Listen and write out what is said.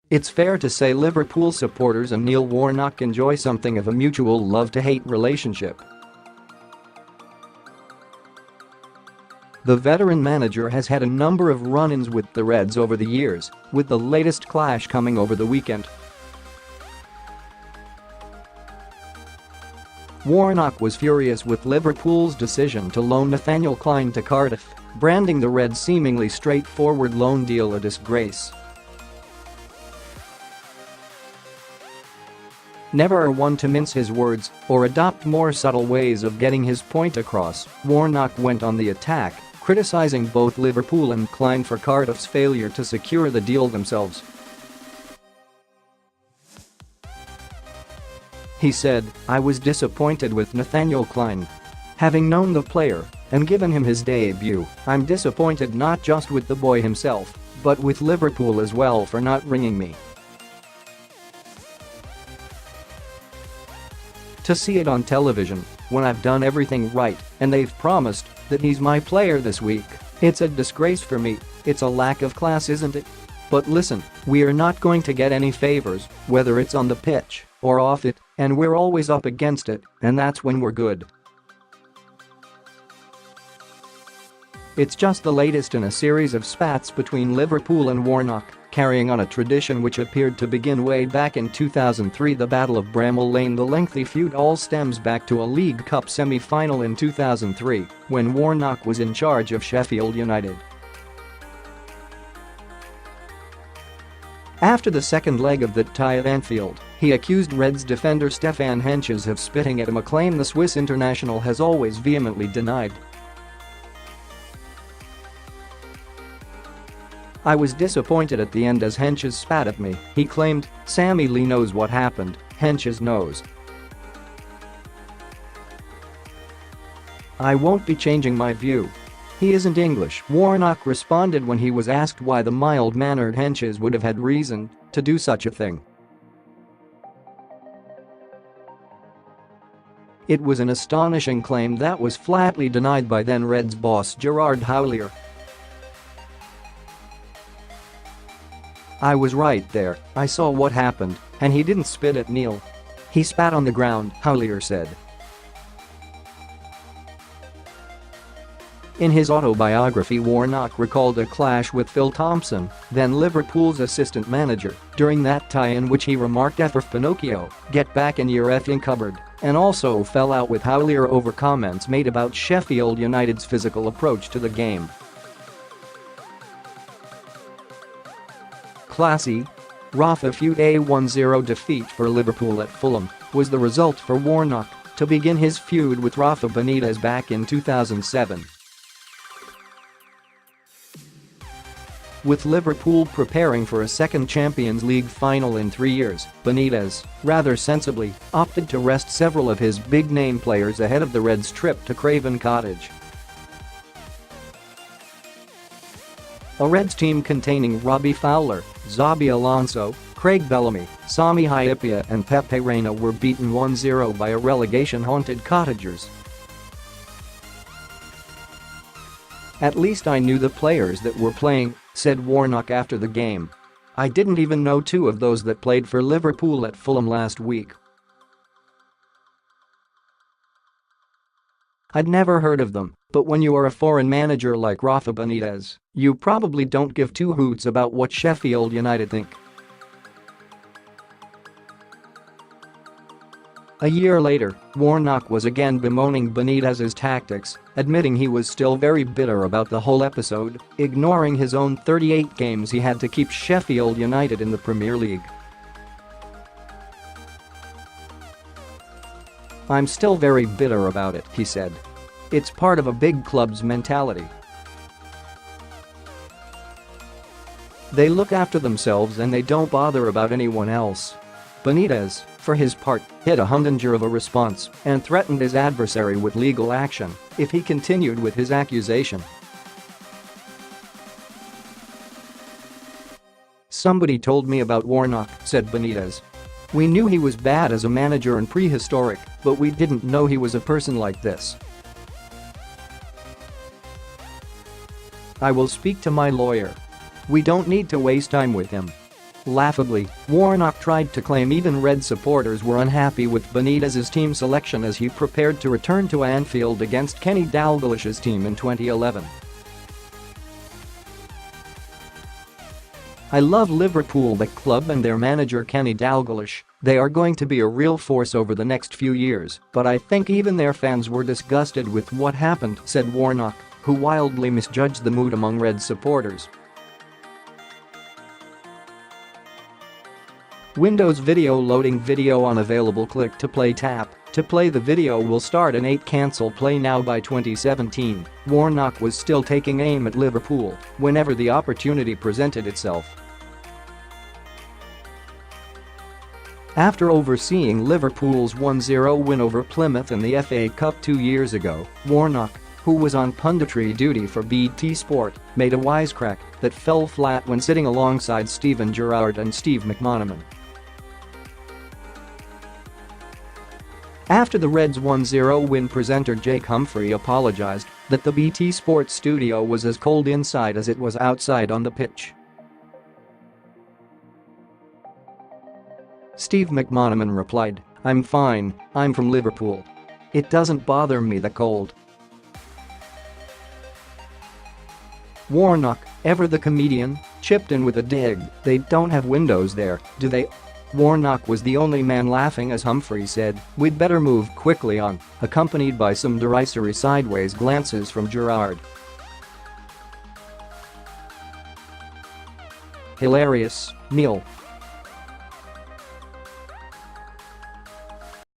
It's fair to say Liverpool supporters and Neil Warnock enjoy something of a mutual love-to-hate relationship. The veteran manager has had a number of run-ins with the Reds over the years, with the latest clash coming over the weekend. Warnock was furious with Liverpool's decision to loan Nathaniel Clyne to Cardiff, branding the Reds' seemingly straightforward loan deal a disgrace. Never one to mince his words or adopt more subtle ways of getting his point across, Warnock went on the attack, criticising both Liverpool and Clyne for Cardiff's failure to secure the deal themselves. He said, "I was disappointed with Nathaniel Clyne. Having known the player and given him his debut, I'm disappointed not just with the boy himself, but with Liverpool as well for not ringing me. To see it on television, when I've done everything right and they've promised that he's my player this week, it's a disgrace for me. It's a lack of class, isn't it? But listen, we are not going to get any favours, whether it's on the pitch or off it, and we're always up against it, and that's when we're good. It's just the latest in a series of spats between Liverpool and Warnock, carrying on a tradition which appeared to begin way back in 2003. The Battle of Bramall Lane. The lengthy feud all stems back to a League Cup semi-final in 2003, when Warnock was in charge of Sheffield United. After the second leg of that tie at Anfield, he accused Reds defender Stephane Henchoz of spitting at him, a claim the Swiss international has always vehemently denied. "I was disappointed at the end as Henchoz spat at me," he claimed. "Sammy Lee knows what happened, Henchoz knows. I won't be changing my view. He isn't English," Warnock responded when he was asked why the mild-mannered Henchoz would have had reason to do such a thing. It was an astonishing claim that was flatly denied by then Reds boss Gerard Houllier. "I was right there, I saw what happened, and he didn't spit at Neil. He spat on the ground," Houllier said. In his autobiography, Warnock recalled a clash with Phil Thompson, then Liverpool's assistant manager, during that tie in which he remarked, "F Pinocchio, get back in your effing cupboard," and also fell out with Houllier over comments made about Sheffield United's physical approach to the game. Classy? Rafa feud. A 1-0 defeat for Liverpool at Fulham was the result for Warnock to begin his feud with Rafa Benitez back in 2007. With Liverpool preparing for a second Champions League final in 3 years, Benitez, rather sensibly, opted to rest several of his big-name players ahead of the Reds' trip to Craven Cottage. A Reds team containing Robbie Fowler, Xabi Alonso, Craig Bellamy, Sammy Lee and Pepe Reina were beaten 1-0 by a relegation-haunted Cottagers. "At least I knew the players that were playing," said Warnock after the game. "I didn't even know 2 of those that played for Liverpool at Fulham last week. I'd never heard of them, but when you are a foreign manager like Rafa Benitez, you probably don't give 2 hoots about what Sheffield United think." A year later, Warnock was again bemoaning Benitez's tactics, admitting he was still very bitter about the whole episode, ignoring his own 38 games he had to keep Sheffield United in the Premier League. "I'm still very bitter about it," he said. "It's part of a big club's mentality. They look after themselves and they don't bother about anyone else." Benitez, for his part, hit a humdinger of a response and threatened his adversary with legal action if he continued with his accusation. "Somebody told me about Warnock," said Benitez. "We knew he was bad as a manager and prehistoric, but we didn't know he was a person like this. I will speak to my lawyer. We don't need to waste time with him. Laughably, Warnock tried to claim even Red supporters were unhappy with Benitez's team selection as he prepared to return to Anfield against Kenny Dalglish's team in 2011. "I love Liverpool the club and their manager Kenny Dalglish. They are going to be a real force over the next few years, but I think even their fans were disgusted with what happened," said Warnock, who wildly misjudged the mood among Red supporters. Windows video loading video unavailable. Click to play. Tap to play. The video will start in 8. Cancel play now. By 2017, Warnock was still taking aim at Liverpool whenever the opportunity presented itself. After overseeing Liverpool's 1-0 win over Plymouth in the FA Cup 2 years ago, Warnock, who was on punditry duty for BT Sport, made a wisecrack that fell flat when sitting alongside Steven Gerrard and Steve McManaman. After the Reds' 1-0 win, presenter Jake Humphrey apologized that the BT Sport studio was as cold inside as it was outside on the pitch. Steve McManaman replied, "I'm fine, I'm from Liverpool. It doesn't bother me the cold." Warnock, ever the comedian, chipped in with a dig, "They don't have windows there, do they?" Warnock was the only man laughing as Humphrey said, "We'd better move quickly on," accompanied by some derisory sideways glances from Gerrard. "Hilarious, Neil."